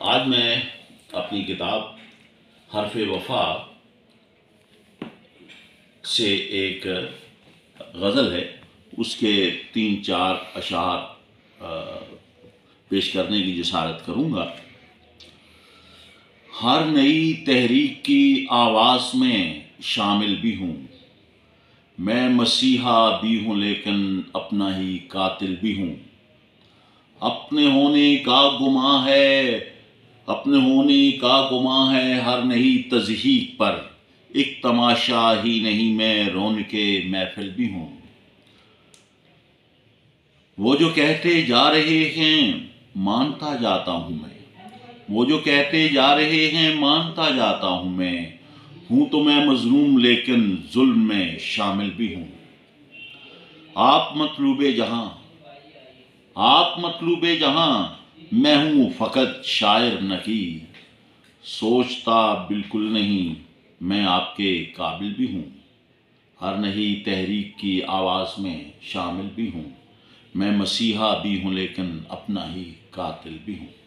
آج میں اپنی کتاب حرف وفا سے ایک غزل ہے، اس کے 3-4 اشعار پیش کرنے کی جسارت کروں گا۔ ہر نئی تحریک کی آواز میں شامل بھی ہوں، میں مسیحا بھی ہوں لیکن اپنا ہی قاتل بھی ہوں۔ اپنے ہونے کا گماں ہے ہر نئی تضحیک پر، ایک تماشا ہی نہیں میں رونقِ محفل بھی ہوں۔ وہ جو کہتے جا رہے ہیں مانتا جاتا ہوں میں، وہ جو کہتے جا رہے ہیں مانتا جاتا ہوں میں، ہوں تو میں مظلوم لیکن ظلم میں شامل بھی ہوں۔ آپ مطلوب جہاں میں ہوں فقط شاعر نقیر، سوچتا بالکل نہیں میں آپ کے قابل بھی ہوں۔ ہر نئی تحریک کی آواز میں شامل بھی ہوں، میں مسیحا بھی ہوں لیکن اپنا ہی قاتل بھی ہوں۔